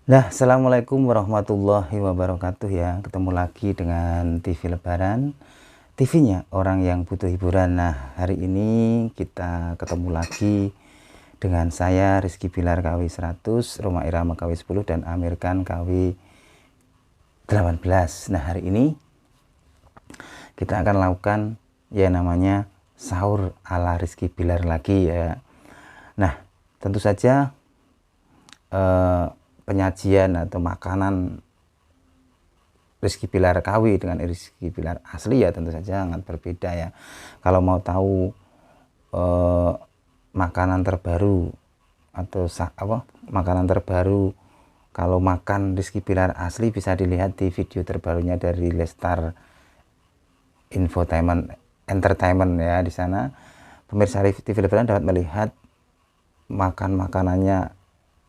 Nah, assalamualaikum warahmatullahi wabarakatuh ya. Ketemu lagi dengan TV Lebaran, TV-nya orang yang butuh hiburan. Nah, hari ini kita ketemu lagi dengan saya Rizky Bilar KW 100, Roma Irama KW 10 dan Amerikan KW 18. Nah, hari ini kita akan lakukan ya namanya sahur ala Rizky Bilar lagi ya. Nah, tentu saja penyajian atau makanan Rizky Bilar KW dengan Rizky Bilar asli ya tentu saja sangat berbeda ya. Kalau mau tahu makanan terbaru atau makanan terbaru kalau makan Rizky Bilar asli, bisa dilihat di video terbarunya dari Lestar Infotainment Entertainment ya. Di sana pemirsa TV Lebaran dapat melihat makanannya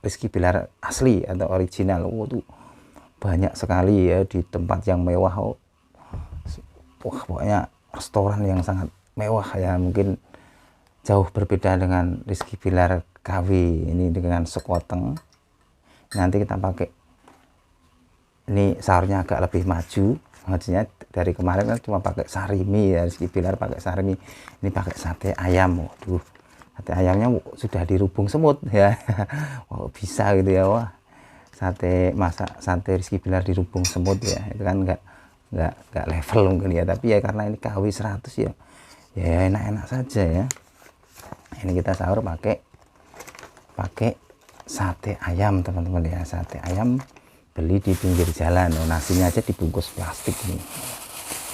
Rizky Bilar asli atau original. Tuh banyak sekali ya di tempat yang mewah. Wah, pokoknya restoran yang sangat mewah ya. Mungkin jauh berbeda dengan Rizky Bilar KW ini dengan sekoteng. Nanti kita pakai ini sahurnya agak lebih maju, maksudnya dari kemarin kan cuma pakai sarimi ya. Rizky Bilar pakai sarimi, ini pakai sate ayam. Waduh, sate ayamnya sudah dirubung semut ya. Wow, bisa gitu ya. Wah, masak sate Rizky Bilar dirubung semut ya, itu kan nggak level mungkin ya, tapi ya karena ini KW 100 ya, ya enak-enak saja ya. Ini kita sahur pakai sate ayam teman-teman ya. Sate ayam beli di pinggir jalan. Nasinya aja dibungkus plastik nih,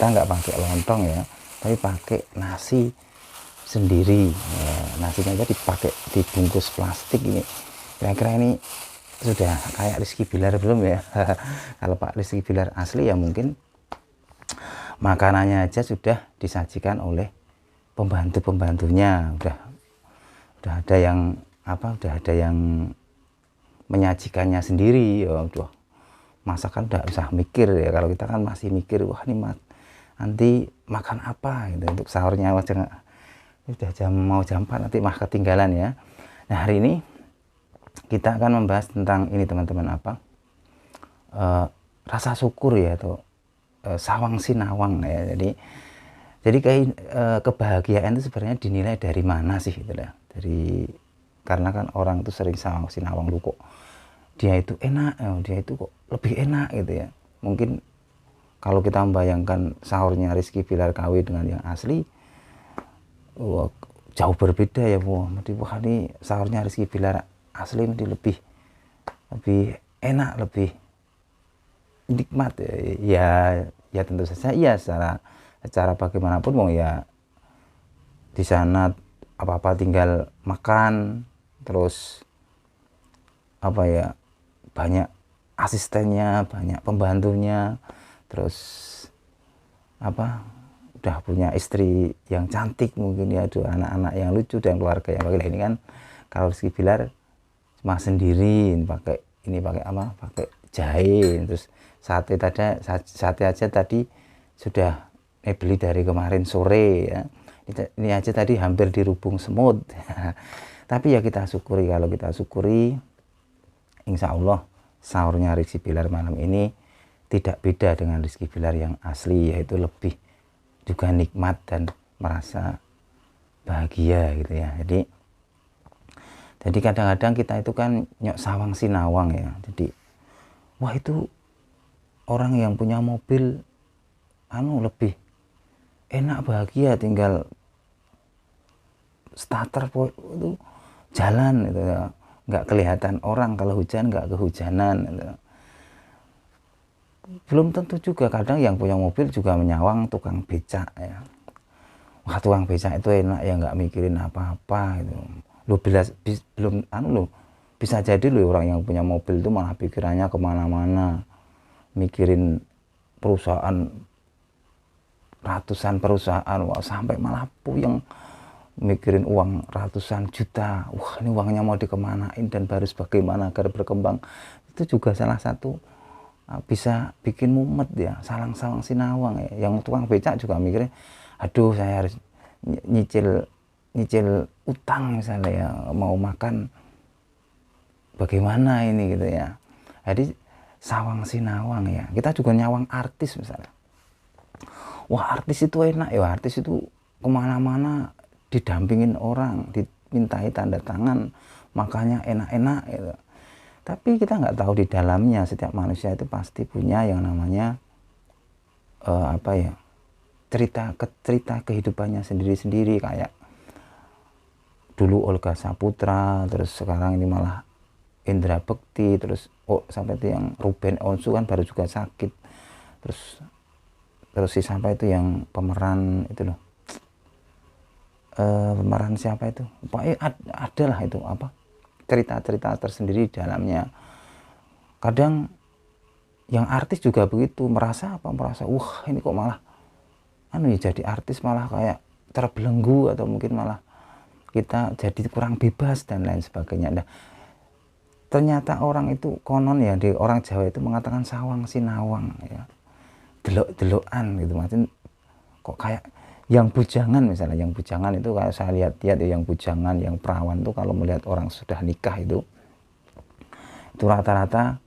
kita nggak pakai lontong ya, tapi pakai nasi sendiri ya. Nasinya aja dibungkus plastik ini. Kira-kira ini sudah kayak Rizky Bilar belum ya? Kalau Pak Rizky Bilar asli ya mungkin makanannya aja sudah disajikan oleh pembantu-pembantunya. Udah ada yang menyajikannya sendiri ya. Udah masakan udah usah mikir ya. Kalau kita kan masih mikir, wah ini nanti makan apa gitu untuk sahurnya aja. Udah mau jam 4 nanti mah ketinggalan ya. Nah, hari ini kita akan membahas tentang ini teman-teman, rasa syukur ya, atau sawang sinawang ya. Jadi kebahagiaan itu sebenarnya dinilai dari mana sih gitu lah. Karena kan orang itu sering sawang sinawang, lu kok dia itu enak, dia itu kok lebih enak gitu ya. Mungkin kalau kita membayangkan sahurnya Rizky Bilar KW dengan yang asli, wah, jauh berbeda ya. Wah, ini sahurnya Rizky Bilar asli lebih enak, lebih nikmat ya. Ya tentu saja iya, secara bagaimanapun wong ya di sana apa-apa tinggal makan, terus banyak asistennya, banyak pembantunya, terus udah punya istri yang cantik mungkin ya, ada anak-anak yang lucu dan keluarga yang baik. Ini kan kalau Rizky Bilar cuma sendiri, pakai jahe. Terus sate aja tadi sudah beli dari kemarin sore ya. Ini aja tadi hampir dirubung semut. Tapi ya kita syukuri, kalau kita syukuri insya Allah sahurnya Rizky Bilar malam ini tidak beda dengan Rizky Bilar yang asli, yaitu lebih juga nikmat dan merasa bahagia gitu ya. Jadi kadang-kadang kita itu kan nyok sawang sinawang ya. Jadi wah, itu orang yang punya mobil lebih enak, bahagia, tinggal starter itu jalan itu ya, nggak kelihatan orang, kalau hujan nggak kehujanan gitu. Belum tentu juga, kadang yang punya mobil juga menyawang tukang becak ya. Wah, tukang becak itu enak ya, nggak mikirin apa-apa gitu. Bisa jadi orang yang punya mobil itu malah pikirannya kemana-mana, mikirin perusahaan, ratusan perusahaan, wah, sampai malah puyeng mikirin uang ratusan juta. Wah, ini uangnya mau dikemanain dan harus bagaimana agar berkembang. Itu juga salah satu bisa bikin mumet ya, sawang sinawang ya. Yang tukang becak juga mikirnya, aduh saya harus nyicil utang misalnya ya, mau makan bagaimana ini gitu ya. Jadi sawang sinawang ya, kita juga nyawang artis misalnya. Wah artis itu enak ya, artis itu kemana-mana didampingin orang, dimintai tanda tangan, makanya enak-enak gitu. Tapi kita nggak tahu di dalamnya setiap manusia itu pasti punya yang namanya apa ya, cerita kehidupannya sendiri-sendiri. Kayak dulu Olga Saputra, terus sekarang ini malah Indra Bekti, terus sampai itu yang Ruben Onsu kan baru juga sakit, terus si siapa itu yang pemeran itu loh, pemeran siapa itu, pokoknya ada lah itu apa, cerita-cerita tersendiri di dalamnya. Kadang yang artis juga begitu, merasa wah ini kok malah ya jadi artis malah kayak terbelenggu, atau mungkin malah kita jadi kurang bebas dan lain sebagainya. Nah, ternyata orang itu konon ya, di orang Jawa itu mengatakan sawang sinawang ya, delok-delokan gitu, maksudnya kok kayak yang bujangan misalnya, yang bujangan itu kayak saya lihat-lihat ya, yang bujangan, yang perawan tuh kalau melihat orang sudah nikah itu rata-rata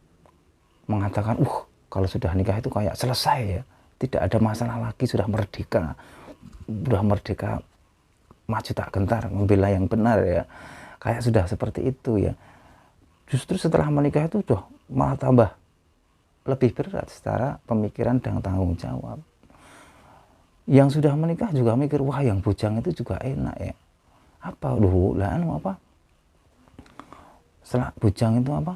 mengatakan kalau sudah nikah itu kayak selesai ya, tidak ada masalah lagi, sudah merdeka maju tak gentar membela yang benar ya, kayak sudah seperti itu ya. Justru setelah menikah itu malah tambah lebih berat secara pemikiran dan tanggung jawab. Yang sudah menikah juga mikir, wah yang bujang itu juga enak ya, apa apa setelah bujang itu apa,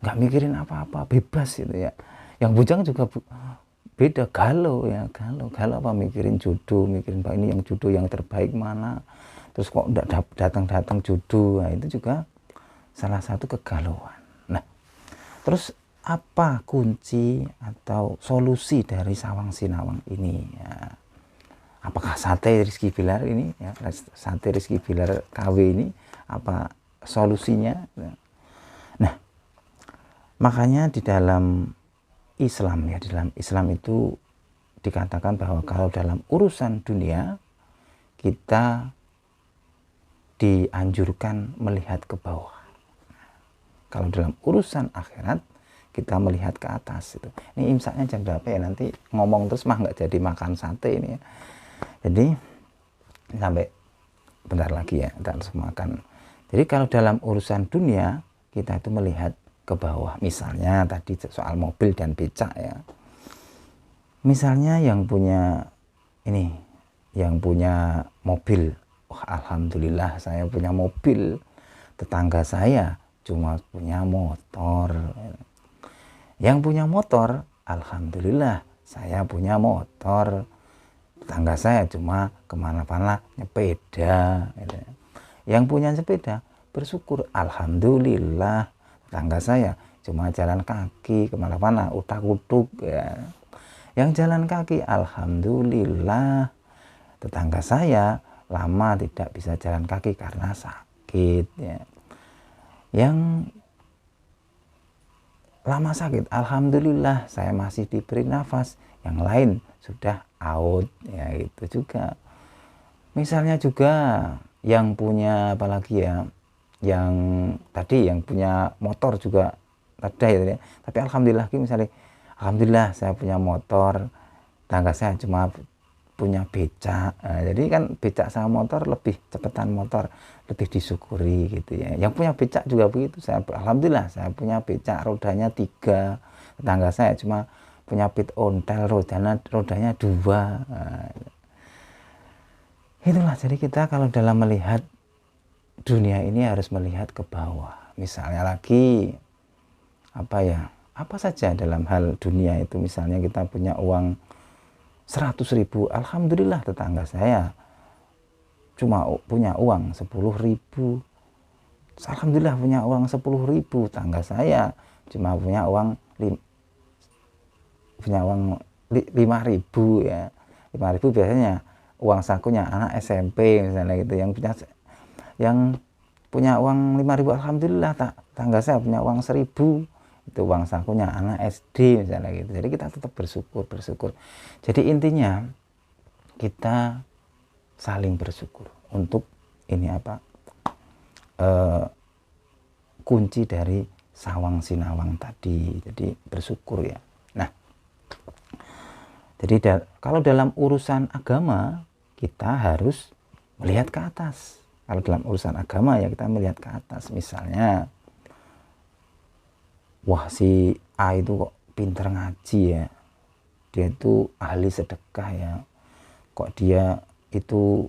nggak mikirin apa-apa, bebas gitu ya. Yang bujang juga beda, galau ya, galau apa, mikirin jodoh, mikirin ini yang jodoh yang terbaik mana, terus kok datang jodoh. Nah, itu juga salah satu kegalauan. Nah, terus apa kunci atau solusi dari sawang sinawang ini ya? Apakah sate Rizky Bilar ini ya, sate Rizky Bilar KW ini apa solusinya? Nah, makanya di dalam Islam ya, di dalam Islam itu dikatakan bahwa kalau dalam urusan dunia kita dianjurkan melihat ke bawah. Kalau dalam urusan akhirat kita melihat ke atas itu. Ini imsaknya jam berapa ya? Nanti ngomong terus mah nggak jadi makan sate ini ya. Jadi sampai bentar lagi ya, kita harus makan. Jadi kalau dalam urusan dunia kita itu melihat ke bawah. Misalnya tadi soal mobil dan becak ya. Misalnya yang punya ini, yang punya mobil, wah alhamdulillah saya punya mobil. Tetangga saya cuma punya motor. Yang punya motor, alhamdulillah saya punya motor. Tetangga saya cuma kemana-mana nyepeda. Yang punya sepeda bersyukur, alhamdulillah. Tetangga saya cuma jalan kaki kemana-mana, utak-utuk ya. Yang jalan kaki, alhamdulillah. Tetangga saya lama tidak bisa jalan kaki karena sakit ya. Yang lama sakit, alhamdulillah saya masih diberi nafas. Yang lain sudah out ya, itu juga. Misalnya juga yang punya apalagi ya, yang tadi yang punya motor juga ada ya, tapi alhamdulillah misalnya, alhamdulillah saya punya motor, tangga saya cuma punya becak. Nah, jadi kan becak sama motor lebih cepetan, motor lebih disyukuri gitu ya. Yang punya becak juga begitu, saya alhamdulillah saya punya becak rodanya 3, tetangga saya cuma punya pit ontel rodanya 2. Nah, itulah, jadi kita kalau dalam melihat dunia ini harus melihat ke bawah. Misalnya lagi apa ya, apa saja dalam hal dunia itu, misalnya kita punya uang 100.000, alhamdulillah tetangga saya cuma punya uang 10.000. Alhamdulillah punya uang 10.000, tetangga saya cuma punya uang 5.000 ya. 5.000 biasanya uang sakunya anak SMP misalnya gitu. Yang punya uang 5.000, alhamdulillah tetangga saya punya uang 1.000, itu uang sakunya anak SD misalnya gitu. Jadi kita tetap bersyukur. Jadi intinya kita saling bersyukur untuk ini apa, kunci dari sawang sinawang tadi. Jadi bersyukur ya. Nah, jadi kalau dalam urusan agama kita harus melihat ke atas. Kalau dalam urusan agama ya kita melihat ke atas. Misalnya, wah si A itu kok pinter ngaji ya, dia itu ahli sedekah ya, kok dia itu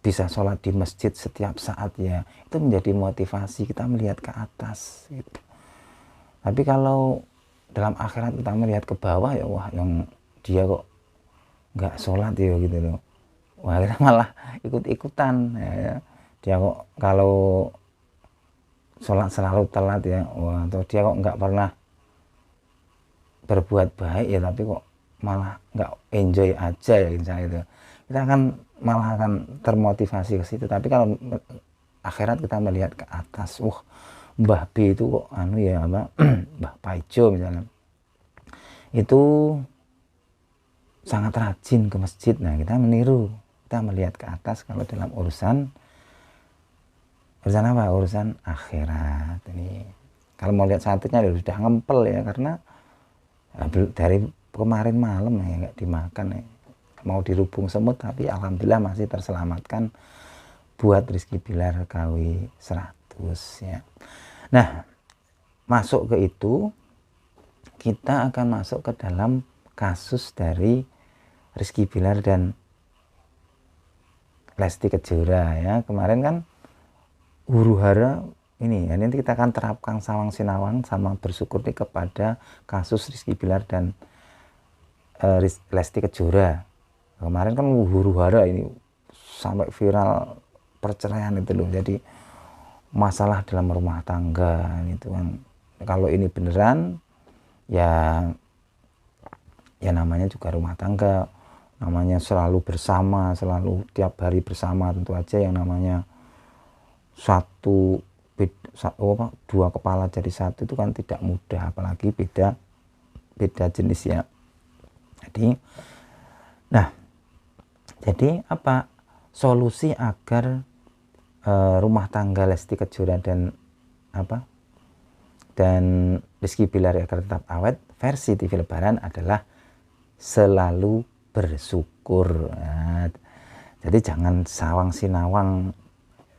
bisa sholat di masjid setiap saat ya, itu menjadi motivasi kita melihat ke atas gitu. Tapi kalau dalam akhirat kita melihat ke bawah ya, wah yang dia kok nggak sholat ya gitu loh, wah kita malah ikut-ikutan ya. Dia kok kalau sholat selalu telat ya, wah, atau dia kok nggak pernah berbuat baik ya, tapi kok malah nggak enjoy aja ya misalnya itu, kita akan malah akan termotivasi ke situ. Tapi kalau akhirat kita melihat ke atas, wah Mbah B itu kok anu ya apa Mbah Paijo misalnya itu sangat rajin ke masjid, nah kita meniru, kita melihat ke atas kalau dalam urusan apa, urusan akhirat ini. Kalau mau lihat santetnya sudah ngempel ya, karena dari kemarin malam ya nggak dimakan ya, mau dirubung semut tapi alhamdulillah masih terselamatkan buat Rizky Bilar KW 100 ya. Nah, masuk ke itu kita akan masuk ke dalam kasus dari Rizky Bilar dan Lesti Kejora ya. Kemarin kan huru-hara ini ya, nanti kita akan terapkan sawang sinawang sama bersyukur nih kepada kasus Rizky Bilar dan Lesti Kejora. Kemarin kan huru-hara ini sampai viral perceraian itu loh, jadi masalah dalam rumah tangga itu kan. Kalau ini beneran ya namanya juga rumah tangga, namanya selalu bersama, selalu tiap hari bersama, tentu aja yang namanya dua kepala jadi satu itu kan tidak mudah, apalagi beda jenis ya. Jadi apa solusi agar rumah tangga Lesti Kejora dan Rizky Bilar agar tetap awet, versi TV Lebaran adalah selalu bersyukur. Nah, jadi jangan sawang sinawang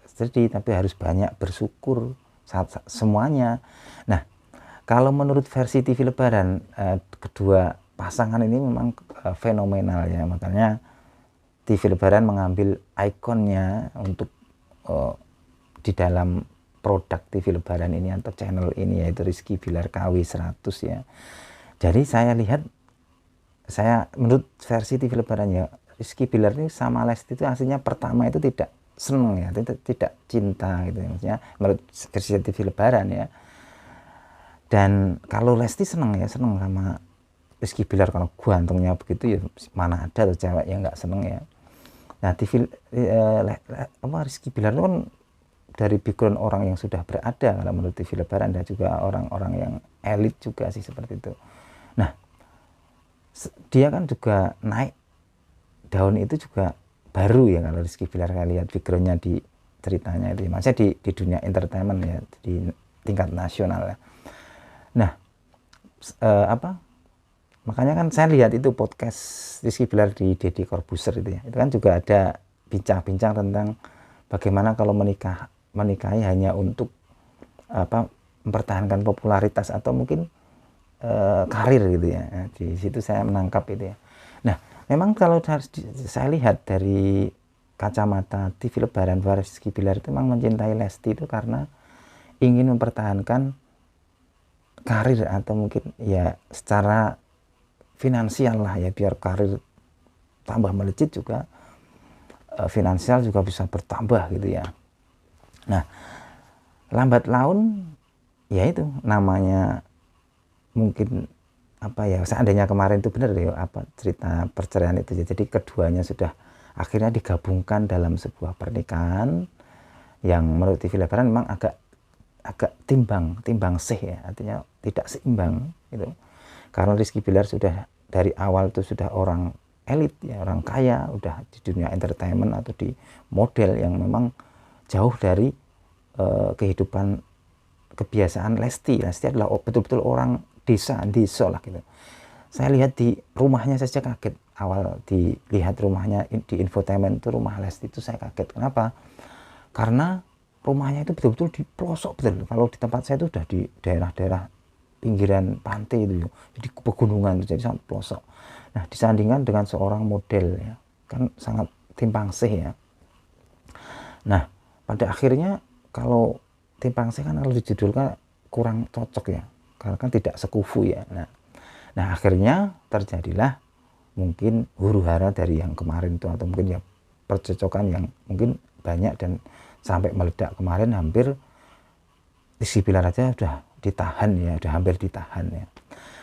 sedih, tapi harus banyak bersyukur saat semuanya. Nah, kalau menurut versi TV Lebaran, kedua pasangan ini memang fenomenal ya, makanya TV Lebaran mengambil ikonnya untuk di dalam produk TV Lebaran ini atau channel ini, yaitu Rizky Bilar KW 100 ya. Jadi menurut versi TV Lebaran ya, Rizky Bilar ini sama Lesti itu aslinya pertama itu tidak seneng ya, tidak cinta gitu ya, maksudnya menurut versi TV Lebaran ya. Dan kalau Lesti seneng sama Rizky Bilar, kalau gantengnya begitu ya mana ada tuh cewek yang nggak seneng ya. Nah, Rizky Bilar itu kan dari background orang yang sudah berada kalau menurut TV Lebaran, dan juga orang-orang yang elit juga sih seperti itu. Nah, dia kan juga naik daun itu juga baru ya kalau Rizky Bilar, kalian lihat backgroundnya di ceritanya itu, maksudnya di dunia entertainment ya, di tingkat nasional ya. Nah, makanya kan saya lihat itu podcast Rizky Bilar di Deddy Corbuzier itu ya, itu kan juga ada bincang-bincang tentang bagaimana kalau menikahi hanya untuk mempertahankan popularitas atau mungkin karir gitu ya. Nah, di situ saya menangkap itu ya. Nah, memang kalau saya lihat dari kacamata TV Lebaran, Rizky Bilar itu memang mencintai Lesti itu karena ingin mempertahankan karir, atau mungkin ya secara finansial lah ya, biar karir tambah melejit juga, finansial juga bisa bertambah gitu ya. Nah, lambat laun ya itu namanya mungkin seandainya kemarin itu benar ya cerita perceraian itu ya, jadi keduanya sudah akhirnya digabungkan dalam sebuah pernikahan yang menurut TV Lebaran memang agak timbang sih ya, artinya tidak seimbang gitu. Karena Rizky Bilar sudah dari awal itu sudah orang elit ya, orang kaya, udah di dunia entertainment atau di model yang memang jauh dari kehidupan kebiasaan Lesti. Lesti adalah betul-betul orang desa lah gitu. Saya lihat di rumahnya saja kaget. Awal dilihat rumahnya di infotainment itu rumah Lesti itu saya kaget. Kenapa? Karena rumahnya itu betul-betul di pelosok betul. Kalau di tempat saya itu udah di daerah-daerah pinggiran pantai itu, jadi pegunungan, jadi sangat pelosok. Nah, disandingkan dengan seorang model ya, kan sangat timpang sih ya. Nah, pada akhirnya kalau timpang sih kan kalau dijudulkan kurang cocok ya, karena kan tidak sekufu ya. Nah akhirnya terjadilah mungkin huru-hara dari yang kemarin itu, atau mungkin ya percocokan yang mungkin banyak dan sampai meledak kemarin. Hampir Rizky Bilar aja udah ditahan ya, udah hampir ditahan ya.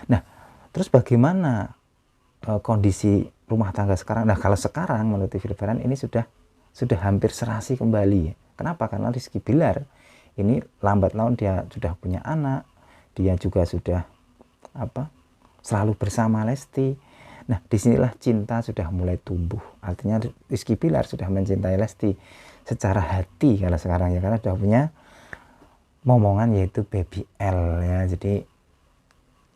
Nah terus bagaimana kondisi rumah tangga sekarang? Nah kalau sekarang menurut TV Lebaran ini sudah hampir serasi kembali ya. Kenapa? Karena Rizky Bilar ini lambat laun dia sudah punya anak, dia juga sudah selalu bersama Lesti. Nah disinilah cinta sudah mulai tumbuh. Artinya Rizky Bilar sudah mencintai Lesti secara hati kalau sekarang ya, karena sudah punya momongan yaitu Baby L ya. Jadi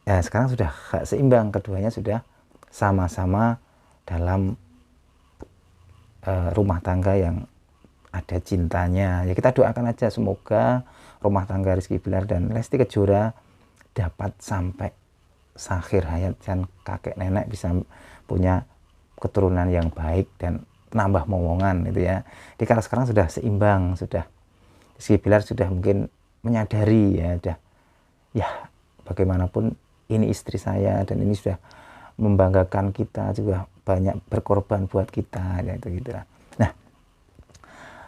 ya sekarang sudah seimbang, keduanya sudah sama-sama dalam rumah tangga yang ada cintanya ya. Kita doakan aja semoga rumah tangga Rizky Bilar dan Lesti Kejora dapat sampai akhir hayat dan kakek nenek bisa punya keturunan yang baik dan nambah momongan itu ya. Jadi kalau sekarang sudah seimbang, sudah Rizky Bilar sudah mungkin menyadari ya, udah ya bagaimanapun ini istri saya dan ini sudah membanggakan kita, juga banyak berkorban buat kita ya, itu gitu lah. Nah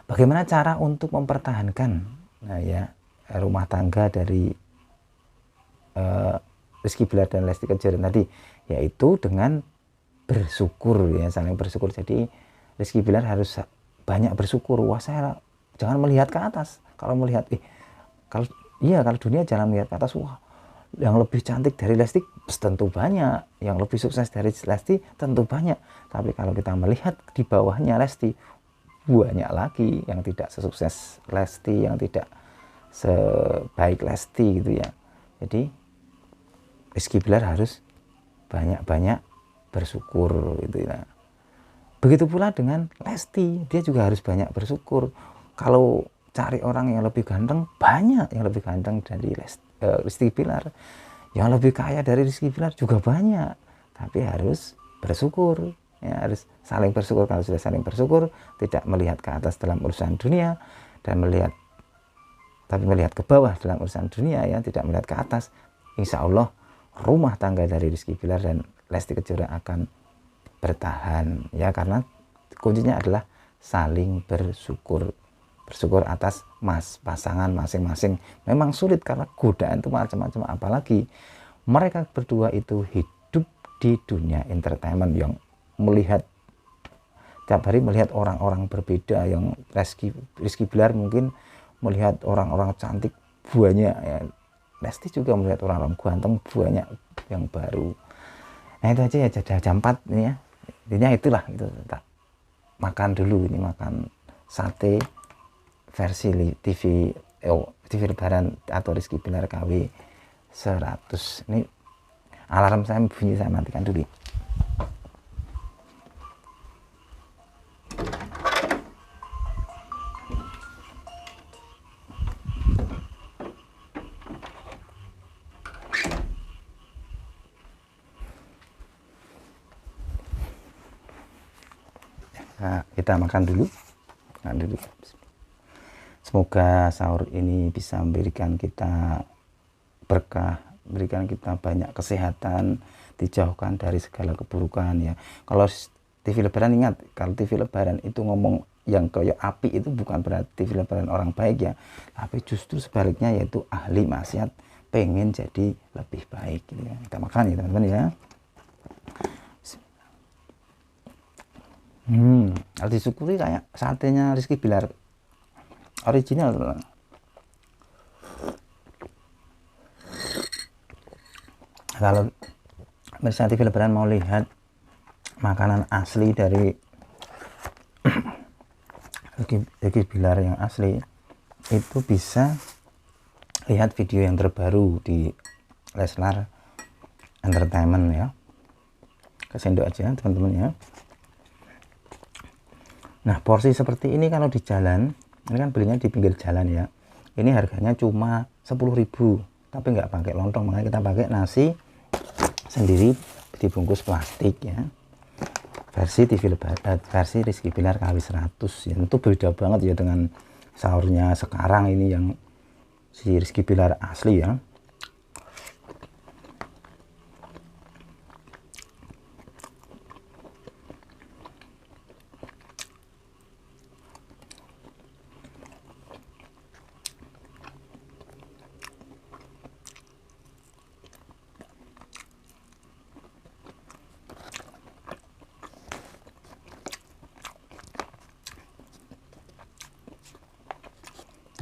bagaimana cara untuk mempertahankan rumah tangga dari Rizky Bilar dan Lesti Kejora tadi, yaitu dengan bersyukur ya, saling bersyukur. Jadi Rizky Bilar harus banyak bersyukur. Wah saya jangan melihat ke atas. Kalau melihat kalau dunia jangan melihat ke atas. Wah yang lebih cantik dari Lesti tentu banyak, yang lebih sukses dari Lesti tentu banyak. Tapi kalau kita melihat di bawahnya Lesti, banyak lagi yang tidak sesukses Lesti, yang tidak sebaik Lesti gitu ya. Jadi Rizky Bilar harus banyak-banyak bersyukur gitu ya. Begitu pula dengan Lesti, dia juga harus banyak bersyukur. Kalau cari orang yang lebih ganteng, banyak yang lebih ganteng dari Rizky Bilar. Yang lebih kaya dari Rizky Bilar juga banyak. Tapi harus bersyukur ya, harus saling bersyukur. Kalau sudah saling bersyukur, tidak melihat ke atas dalam urusan dunia dan melihat ke bawah dalam urusan dunia ya, tidak melihat ke atas, insya Allah rumah tangga dari Rizky Bilar dan Lesti Kejora akan bertahan ya, karena kuncinya adalah saling bersyukur atas pasangan masing-masing. Memang sulit karena godaan itu macam-macam, apalagi mereka berdua itu hidup di dunia entertainment yang melihat tiap hari melihat orang-orang berbeda. Yang Rizky Bilar mungkin melihat orang-orang cantik banyak ya, Lesti juga melihat orang-orang ganteng banyak yang baru. Nah itu aja ya, jam 4 ini ya. Intinya itulah, itu tak makan dulu, ini makan sate versi TV Lebaran atau Rizky Bilar KW 100. Ini alarm saya bunyi, saya matikan dulu. Nah, kita makan dulu. Semoga sahur ini bisa memberikan kita berkah, memberikan kita banyak kesehatan, dijauhkan dari segala keburukan ya. Kalau TV Lebaran, ingat, kalau TV Lebaran itu ngomong yang kayak api itu bukan berarti TV Lebaran orang baik ya, tapi justru sebaliknya, yaitu ahli maksiat pengen jadi lebih baik gitu ya. Kita makan ya teman-teman ya. Harus disyukuri kayak satenya Rizky Bilar original. Kalau misalnya TV Lebaran mau lihat makanan asli dari Rizky Bilar yang asli, itu bisa lihat video yang terbaru di Leslar Entertainment ya. Kesendok aja teman-teman ya. Nah, porsi seperti ini kalau di jalan, ini kan belinya di pinggir jalan ya. Ini harganya cuma 10.000, tapi nggak pakai lontong, makanya kita pakai nasi sendiri dibungkus plastik ya. Versi versi Rizky Bilar KW 100 ya. Itu beda banget ya dengan sahurnya sekarang ini yang si Rizky Bilar asli ya.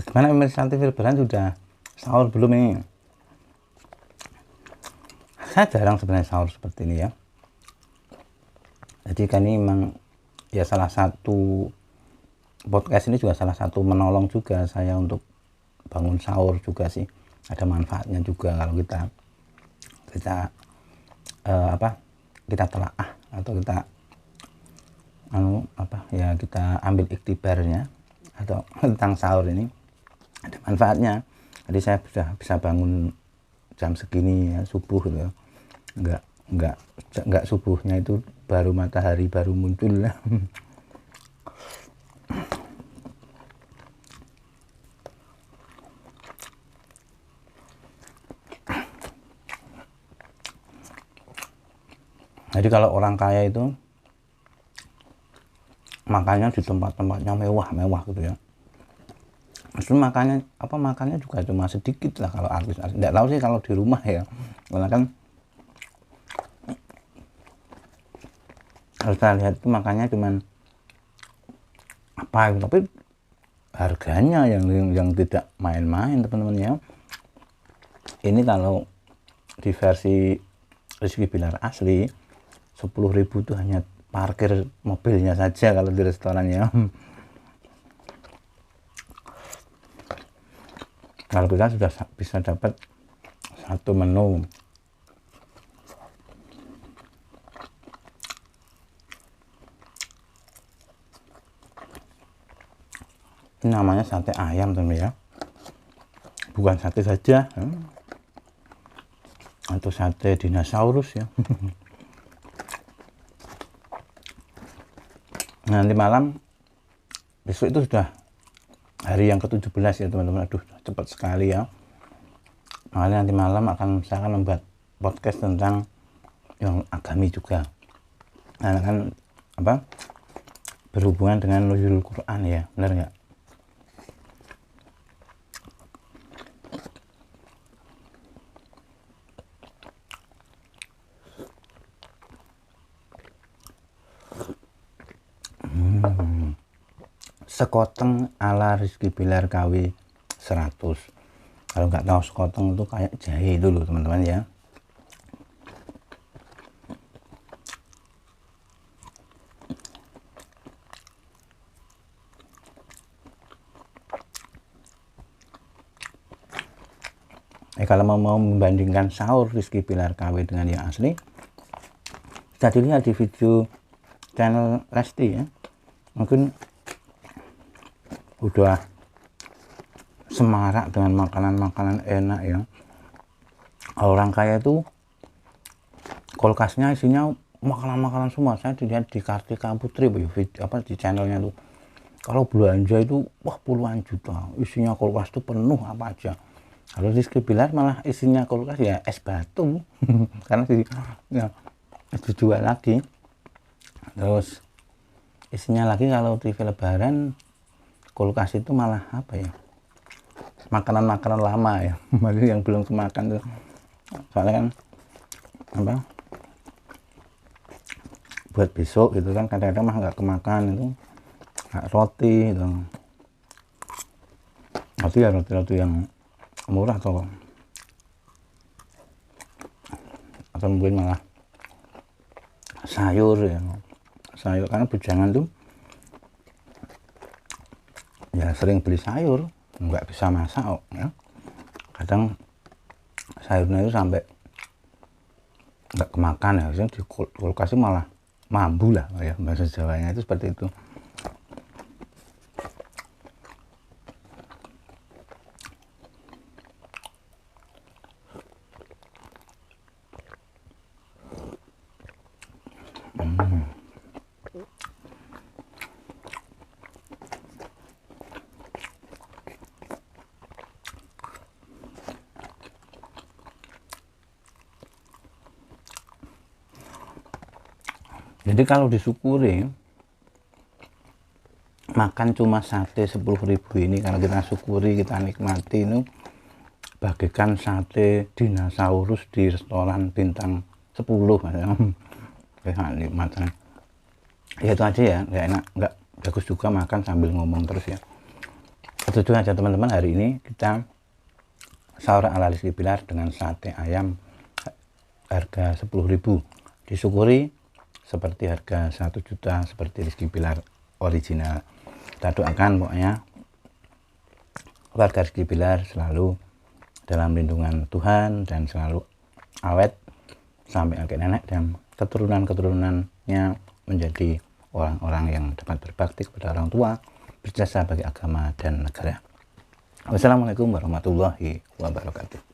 Gimana pemirsa TV lebaran, sudah sahur belum ini? Saya jarang sebenarnya sahur seperti ini ya. Jadi kan ini memang ya salah satu podcast ini juga salah satu menolong juga saya untuk bangun sahur juga sih. Ada manfaatnya juga kalau kita kita telaah atau kita kita ambil iktibarnya atau tentang sahur ini. Ada manfaatnya. Jadi saya sudah bisa bangun jam segini ya, subuh gitu. Enggak subuhnya itu baru matahari baru muncul lah. Jadi kalau orang kaya itu makannya di tempat-tempatnya mewah-mewah gitu ya. Maksudnya makannya juga cuma sedikit lah kalau artis. Nggak tahu sih kalau di rumah ya, karena kan kalau kita lihat itu makannya cuman apa gitu, tapi harganya yang tidak main-main teman-teman ya. Ini kalau di versi Rizky Bilar asli 10.000 itu hanya parkir mobilnya saja kalau di restoran ya. Kalau kita sudah bisa dapat satu menu. Ini namanya sate ayam teman ya, bukan sate saja atau sate dinosaurus ya. Nanti malam, besok itu sudah hari yang ke-17 ya teman-teman. Aduh, cepat sekali ya. Makanya nanti malam saya akan membuat podcast tentang yang agami juga. Nah, kan berhubungan dengan nuzul Quran ya, benar nggak? Sekoteng ala Rizky Bilar KW 100. Kalau nggak tahu sekoteng itu kayak jahe dulu teman-teman ya. Kalau mau membandingkan sahur Rizky Bilar KW dengan yang asli, bisa dilihat di video channel Lesti ya. Mungkin udah semarak dengan makanan-makanan enak ya. Orang kaya itu kulkasnya isinya makanan-makanan semua. Saya dilihat di Kartika Putri di channelnya tuh, kalau belanja itu wah puluhan juta, isinya kulkas tuh penuh apa aja. Kalau Rizky Bilar malah isinya kulkas ya es batu karena dijual lagi. Terus isinya lagi kalau TV lebaran kulkas itu malah makanan-makanan lama ya, masih yang belum kemakan tuh. Soalnya kan buat besok gitu kan, kadang-kadang mah nggak kemakan itu, kayak roti gitu. Roti yang murah atau mungkin malah sayur ya, karena bujangan tuh ya sering beli sayur, nggak bisa masak ya, kadang sayurnya itu sampai nggak kemakan ya, harusnya di kulkas malah mambu lah ya, bahasa Jawanya itu seperti itu. Jadi kalau disyukuri makan cuma sate 10.000 ini, kalau kita syukuri, kita nikmati itu bagikan sate dinosaurus di restoran bintang 10 kayak nikmatnya. Ya itu aja ya, nggak enak, nggak bagus juga makan sambil ngomong terus ya. Itu aja teman-teman, hari ini kita sahur ala Rizky Bilar dengan sate ayam harga 10.000. Disyukuri seperti harga 1 juta seperti Rizky Bilar original. Kita doakan pokoknya keluarga Rizky Bilar selalu dalam lindungan Tuhan dan selalu awet sampai kakek nenek dan keturunan-keturunannya menjadi orang-orang yang dapat berbakti kepada orang tua, berjasa bagi agama dan negara. Wassalamualaikum warahmatullahi wabarakatuh.